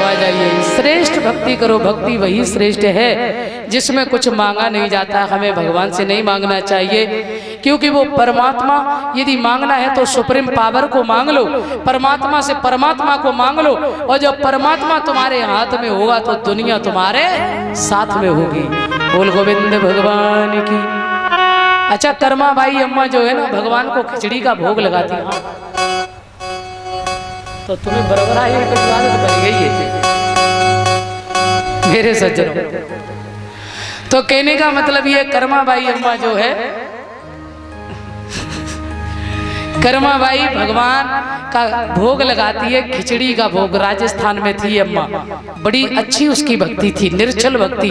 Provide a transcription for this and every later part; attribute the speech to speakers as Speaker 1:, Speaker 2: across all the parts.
Speaker 1: आ जाइए। श्रेष्ठ भक्ति करो, भक्ति वही श्रेष्ठ है जिसमें कुछ मांगा नहीं जाता। हमें भगवान से नहीं मांगना चाहिए, क्योंकि वो परमात्मा, यदि मांगना है तो सुप्रीम पावर को मांग लो, परमात्मा से परमात्मा को मांग लो, और जब परमात्मा तुम्हारे हाथ में होगा तो दुनिया तुम्हारे साथ में होगी। बोल गोविंद भगवान की। अच्छा, कर्मा बाई अम्मा जो है ना, भगवान को खिचड़ी का भोग लगाती है, तो तुम्हें बराबर आई आदत बन गई है मेरे सज्जनों। तो कहने का मतलब ये, कर्मा बाई अम्मा जो है, कर्मा बाई भगवान का भोग लगाती है, खिचड़ी का भोग। राजस्थान में थी अम्मा, बड़ी अच्छी उसकी भक्ति थी, निर्छल भक्ति।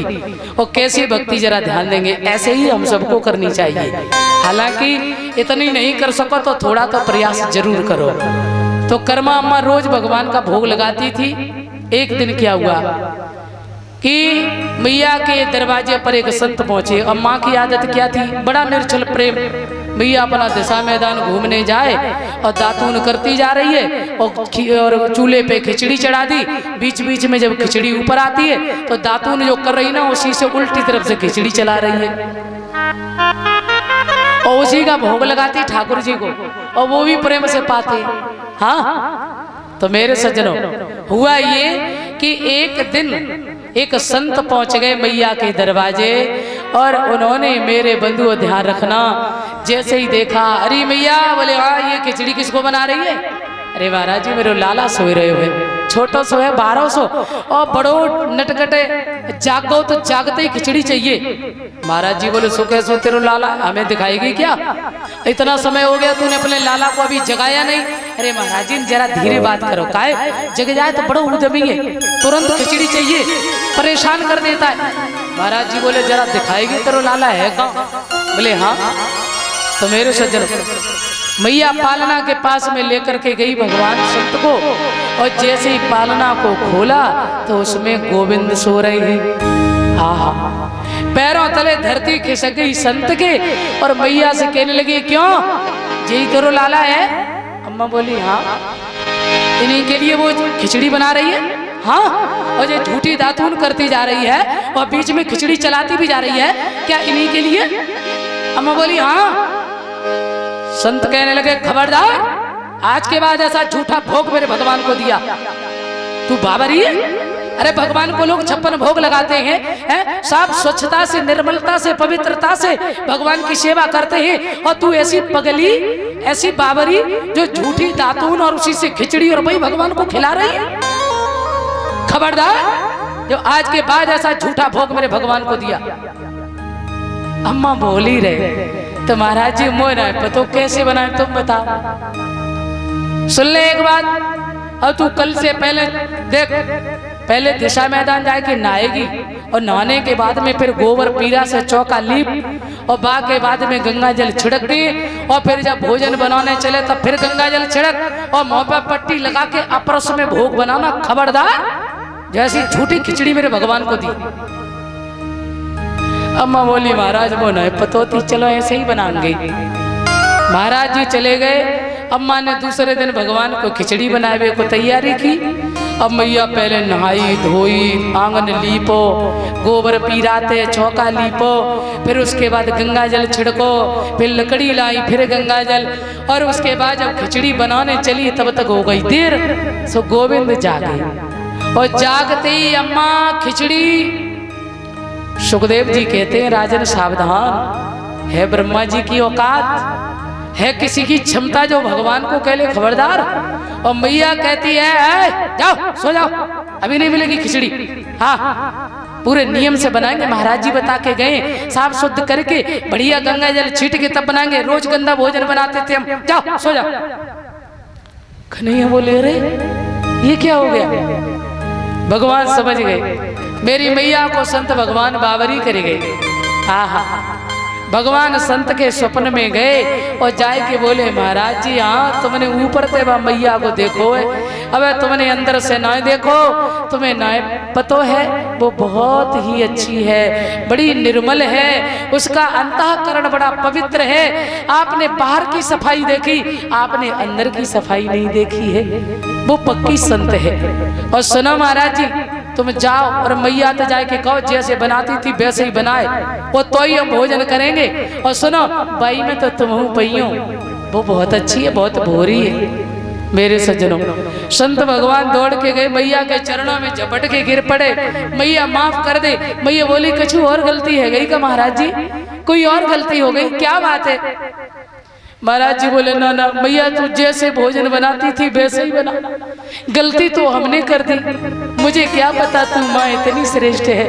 Speaker 1: और कैसी भक्ति, जरा ध्यान देंगे, ऐसे ही हम सबको करनी चाहिए। हालांकि इतनी नहीं कर सको तो थोड़ा तो प्रयास जरूर करो। तो कर्मा अम्मा रोज भगवान का भोग लगाती थी। एक दिन क्या हुआ कि मैया के दरवाजे पर एक संत पहुंचे। अम्मा की आदत क्या थी, बड़ा निर्छल प्रेम। मैया अपना दिशा मैदान घूमने जाए और दातून करती जा रही है, और चूल्हे पे खिचड़ी चढ़ा दी। बीच बीच में जब खिचड़ी ऊपर आती है तो दातून जो कर रही ना, उसी से उल्टी तरफ से खिचड़ी चला रही है, और उसी का भोग लगाती ठाकुर जी को, और वो भी प्रेम से पाते। हाँ, तो मेरे सज्जनों, हुआ ये कि एक दिन एक संत पहुंच गए मैया के दरवाजे, और उन्होंने, मेरे बंधुओं ध्यान रखना, जैसे ही देखा, अरे मैया, बोले हाँ, ये खिचड़ी किसको बना रही है? अरे महाराज जी, मेरे लाला सोए रहे हुए, छोटो सो है 1200, और बड़ो नटखटे, जागो तो जागते ही खिचड़ी चाहिए। महाराज जी बोले, सो कैसो तेरे लाला, हमें दिखाएगी क्या? इतना समय हो गया, तूने अपने लाला को अभी जगाया नहीं। अरे महाराज जी, जरा धीरे बात करो, काहे जग जाए तो बड़ो उद्यमी है, तुरंत खिचड़ी चाहिए, परेशान कर देता है। महाराज जी बोले, जरा दिखाएगी तेरे लाला है कहाँ? बोले हाँ। तो मेरे सज्जन, मैया पालना के पास में लेकर के गई भगवान संत को, और जैसे ही पालना को खोला तो उसमें गोविंद सो रहे हैं। हाँ, पैरों तले धरती खिसक गई संत के, और मैया से कहने लगी, क्यों, यही तेरो लाला है? अम्मा बोली हाँ। इन्हीं के लिए वो खिचड़ी बना रही है? हाँ। और ये झूठी दातून करती जा रही है, और बीच में खिचड़ी चलाती भी जा रही है, क्या इन्हीं के लिए? अम्मा बोली हाँ। संत कहने लगे, खबरदार, आज के बाद ऐसा झूठा भोग मेरे भगवान को दिया, तू बाबरी है? अरे भगवान को लोग 56 भोग लगाते हैं, साफ स्वच्छता से, निर्मलता से, पवित्रता से भगवान की सेवा करते हैं, और तू ऐसी पगली, ऐसी बाबरी जो झूठी दातून और उसी से खिचड़ी और वही भगवान को खिला रही है। खबरदार, जो आज के बाद ऐसा झूठा भोग मेरे भगवान को दिया। अम्मा बोली रहे, तो महाराज जी मोह ना पतो कैसे बनाए तुम बताओ। सुन ले एक बात, और तू कल से पहले देख, पहले दिशा मैदान जाके नहाएगी, और नहाने के बाद में फिर गोबर पीरा से चौका लीप, और बाग के बाद में गंगा जल छिड़क दी, और फिर जब भोजन बनाने चले तब फिर गंगा जल छिड़क, और मुंह पर पट्टी लगा के अपरस में भोग बनाना। खबरदार, जैसी झूठी खिचड़ी मेरे भगवान को दी। अम्मा बोली, महाराज वो नहीं पतोती, चलो ऐसे ही बनाएंगे। महाराज जी चले गए। अम्मा ने दूसरे दिन भगवान को खिचड़ी बनाने को तैयारी की। अब मैया पहले नहाई धोई, आंगन लीपो, गोबर पीराते, चौका लीपो, फिर उसके बाद गंगा जल छिड़को, फिर लकड़ी लाई, फिर गंगा जल, और उसके बाद जब खिचड़ी बनाने चली तब तक हो गई देर। सो गोविंद जागे, और जागते ही अम्मा खिचड़ी। सुखदेव जी कहते हैं, राजन सावधान, है ब्रह्मा जी की औकात, है किसी की क्षमता जो भगवान को कह ले खबरदार। और मैया कहती है, जाओ सो जाओ, अभी नहीं मिलेगी खिचड़ी। हाँ, पूरे नियम से बनाएंगे, महाराज जी बता के गए, साफ शुद्ध करके बढ़िया गंगा जल छीट के तब बनाएंगे। रोज गंदा भोजन बनाते थे हम, जाओ सो जाओ। कन्हैया बोले, अरे ये क्या हो गया? भगवान समझ गए, मेरी मैया को संत भगवान बावरी कर गए। हाँ, भगवान संत के स्वप्न में गए और जाए के बोले, महाराज जी हाँ, तुमने ऊपर से मैया को देखो है, अब तुमने अंदर से ना देखो, तुम्हें ना पतो है, वो बहुत ही अच्छी है, बड़ी निर्मल है, उसका अंतःकरण बड़ा पवित्र है। आपने बाहर की सफाई देखी, आपने अंदर की सफाई नहीं देखी है। वो पक्की संत है। और सुनो महाराज जी, तुम जाओ और मैया तो जाके कहो जैसे बनाती थी वैसे ही बनाए, वो तो ही हम भोजन करेंगे। और सुनो बाई में तो तुम पइयो, वो बहुत अच्छी है, बहुत भोरी है। मेरे सज्जनों, संत भगवान दौड़ के गए, मैया के चरणों में झपट के गिर पड़े, मैया माफ कर दे। मैया बोली कुछ और गलती है गई का महाराज जी, कोई और गलती हो गई, क्या बात है? महाराज जी बोले ना ना मैया, तू जैसे भोजन बनाती थी वैसे ही बना, गलती तो हमने कर दी, मुझे क्या पता तू माँ इतनी श्रेष्ठ है,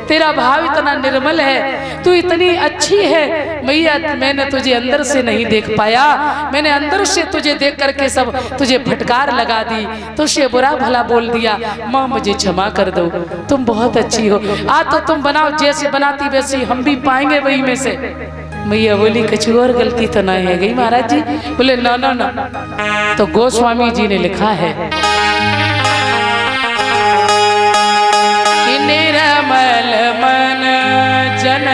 Speaker 1: तेरा भाव इतना निर्मल है, तू इतनी अच्छी है। मैया मैंने तुझे अंदर से नहीं देख पाया, मैंने अंदर से तुझे देख करके सब तुझे फटकार लगा दी, तुझे बुरा भला बोल दिया, माँ मुझे क्षमा कर दो, तुम बहुत अच्छी हो, आज तो तुम बनाओ जैसे बनाती वैसे हम भी पाएंगे वही में से। मैया बोली कुछ और गलती तो नहीं है गई महाराज जी? बोले ना ना ना। तो गोस्वामी जी ने लिखा है कि निर्मल मन जन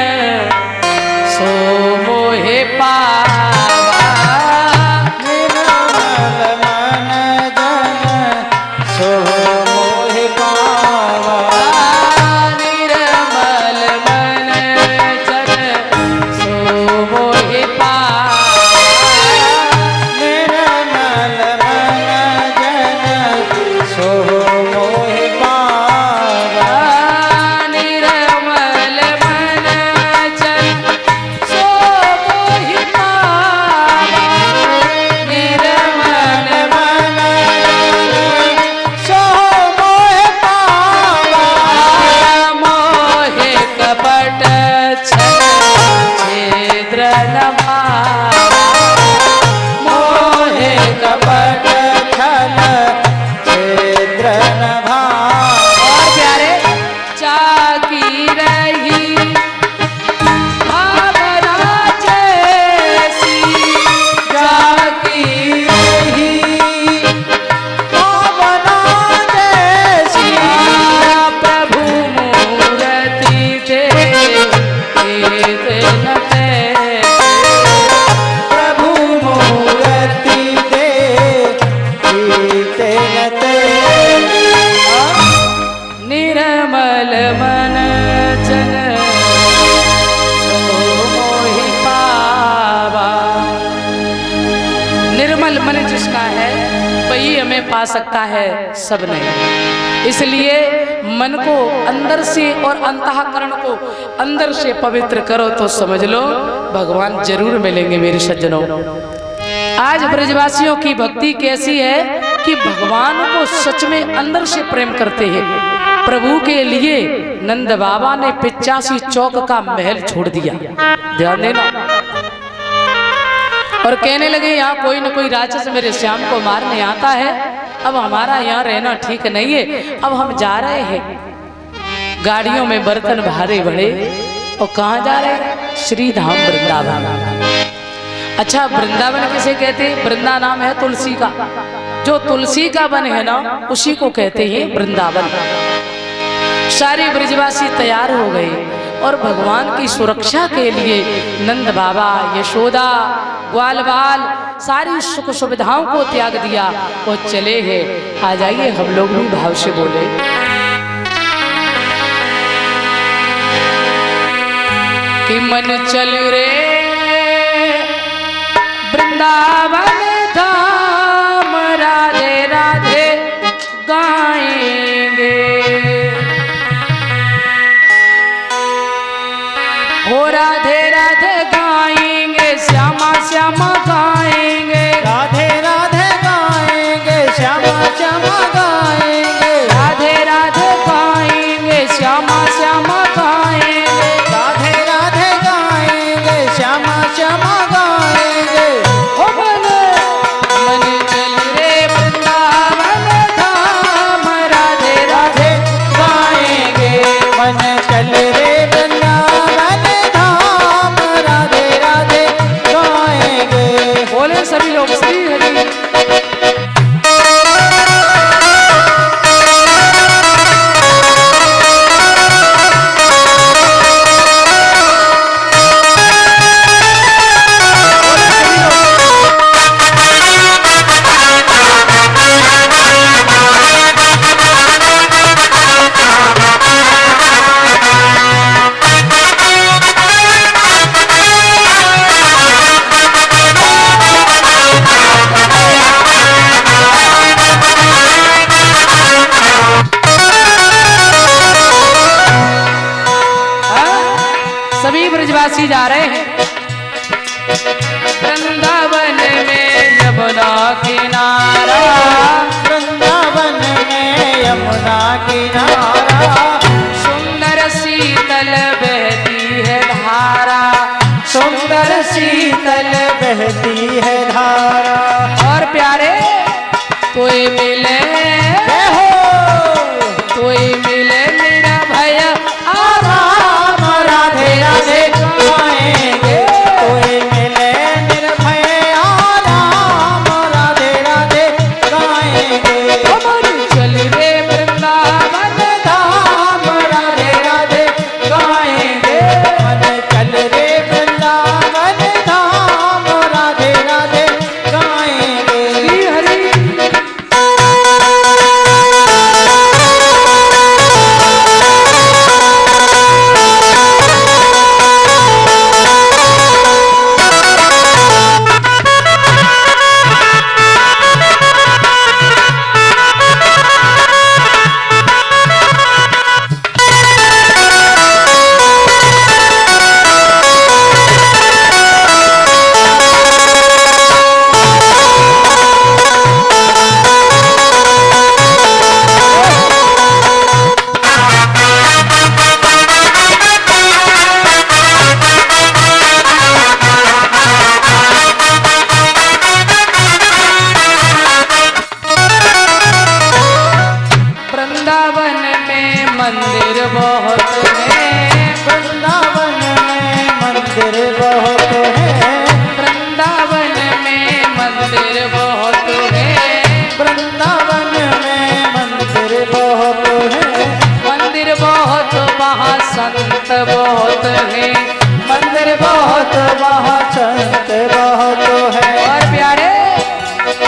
Speaker 1: सो मोहे पावा,
Speaker 2: निर्मल मन जन सो मोहे पावा,
Speaker 1: निर्मल मन जन सो मोहे पावा,
Speaker 2: निर्मल मन जन सो मोहे पावा,
Speaker 1: निर्मल मन जन सो मोहि पावा, निर्मल
Speaker 2: मन जन सो मोहे पावा,
Speaker 1: मोहे कपट छिद्र न भावा, मोहे
Speaker 2: कपट छल छिद्र न भावा,
Speaker 1: और प्यारे चाकी रही भावना जैसी,
Speaker 2: जाकी रही भावना जैसी,
Speaker 1: प्रभु मूर्ति दे न
Speaker 2: प्रभु मूर्ति दे न ते,
Speaker 1: निर्मल मन जन सो मोहि पावा। निर्मल मन जिसका है वही हमें पा सकता है, सब नहीं। इसलिए मन को अंदर से और अंतःकरण को अंदर से पवित्र करो तो समझ लो भगवान जरूर मिलेंगे मेरे सज्जनों। आज ब्रजवासियों की भक्ति कैसी है कि भगवान को सच में अंदर से प्रेम करते हैं। प्रभु के लिए नंद बाबा ने 85 चौक का महल छोड़ दिया, ध्यान देना, और कहने लगे यहाँ कोई न कोई राक्षस मेरे श्याम को मारने आता है, अब हमारा यहाँ रहना ठीक नहीं है, अब हम जा रहे हैं। गाड़ियों में बर्तन भारे बड़े, और कहाँ जा रहे हैं? श्री धाम वृंदावन। अच्छा वृंदावन किसे कहते हैं? वृंदा नाम है तुलसी का, जो तुलसी का वन है ना उसी को कहते हैं वृंदावन। सारे ब्रजवासी तैयार हो गए और भगवान की सुरक्षा के लिए नंद बाबा, यशोदा, ग्वाल बाल सारी सुख सुविधाओं को त्याग दिया और चले हैं। आ जाइए हम लोग भी भाव से बोले, कि मन चल रे वृंदावन धाम, राधे राधे गाएंगे, हो राधे राधे गाएंगे, श्यामा श्यामा गाएंगे,
Speaker 2: राधे राधे गाएंगे, श्यामा श्यामा गाएंगे,
Speaker 1: राधे राधे गाएंगे, श्यामा श्यामा गाएंगे,
Speaker 2: राधे राधे गाएंगे, श्यामा श्यामा गाएंगे,
Speaker 1: ओ मन ब्रजवासी जा रहे हैं वृंदावन में यमुना किनारा,
Speaker 2: वृंदावन में यमुना किनारा,
Speaker 1: सुंदर शीतल बहती है धारा,
Speaker 2: सुंदर शीतल बहती है धारा।
Speaker 1: और प्यारे तोय मिले तोय मिले मेरा भैया
Speaker 2: राम राधे राधे गाएंगे, कोई मिले निर्भय राम राधे राधे गाएंगे।
Speaker 1: चल रे वृंदावन
Speaker 2: धाम राधे राधे गाएंगे, मन चल रे वृंदावन धाम राधे राधे गाएंगे।
Speaker 1: हरि हरि। वृंदावन में मंदिर बहुत है,
Speaker 2: वृंदावन में मंदिर बहुत है,
Speaker 1: वृंदावन में मंदिर बहुत है,
Speaker 2: वृंदावन में मंदिर बहुत है,
Speaker 1: मंदिर बहुत वहाँ संत बहुत है,
Speaker 2: मंदिर बहुत वहाँ संत बहुत है।
Speaker 1: और प्यारे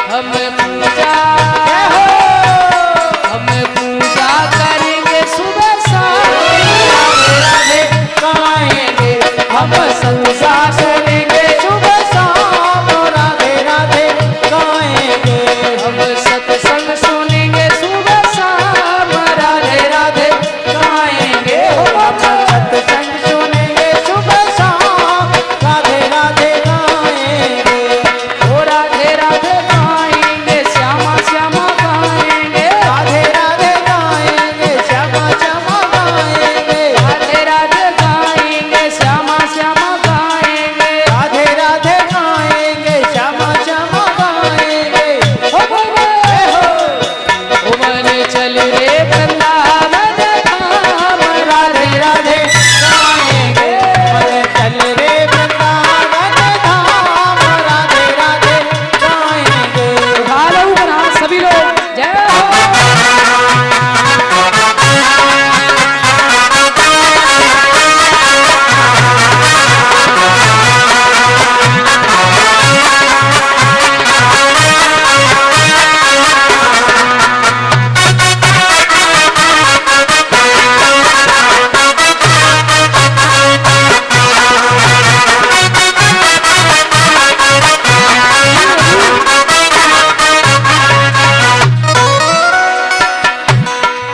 Speaker 1: हम पूजा करेंगे सुबह शाम
Speaker 2: राधे गाएंगे, हम संसार करेंगे सुबह शाम राधे राधे गाएंगे।
Speaker 1: हम सत्संग सुनेंगे सुबह शाम राधे राधे
Speaker 2: गाएंगे, हम सत्संग सुनेंगे सुबह शाम राधे राधे गाएंगे।
Speaker 1: ओ राधे राधे गाएंगे श्यामा श्यामा गाएंगे,
Speaker 2: राधे राधे गाएंगे, श्यामा श्यामा गाएंगे,
Speaker 1: राधे राधे गाएंगे श्यामा श्यामा गाएंगे,
Speaker 2: राधे राधे गाएंगे, श्यामा श्यामा गाएंगे।
Speaker 1: ओ बने ओ बने चल रे वृंदावन धाम राधे राधे
Speaker 2: गाएंगे, मन चल रे वृंदावन धाम राधे राधे गाएंगे।
Speaker 1: भालो बना सभी लोग जय हो।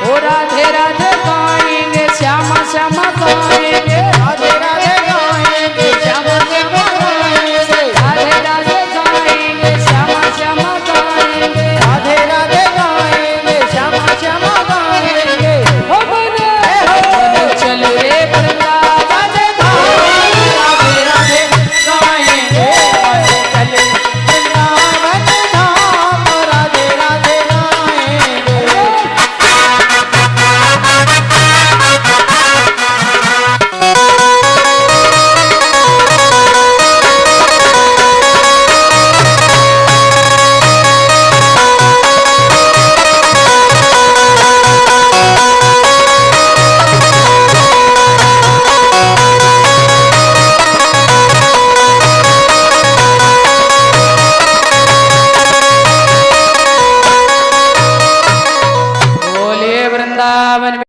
Speaker 1: ओ राधे राधे गाएंगे श्यामा श्यामा गाएंगे,
Speaker 2: राधे राधे गाएंगे, श्यामा श्यामा गाएंगे,
Speaker 1: राधे राधे गाएंगे श्यामा श्यामा गाएंगे,
Speaker 2: राधे राधे गाएंगे, श्यामा श्यामा गाएंगे।
Speaker 1: ओ बने चल रे वृंदावन
Speaker 2: राधे राधे गाएंगे, मन चल वृंदावन धाम राधे राधे गाएंगे।
Speaker 1: बोले वृंदावन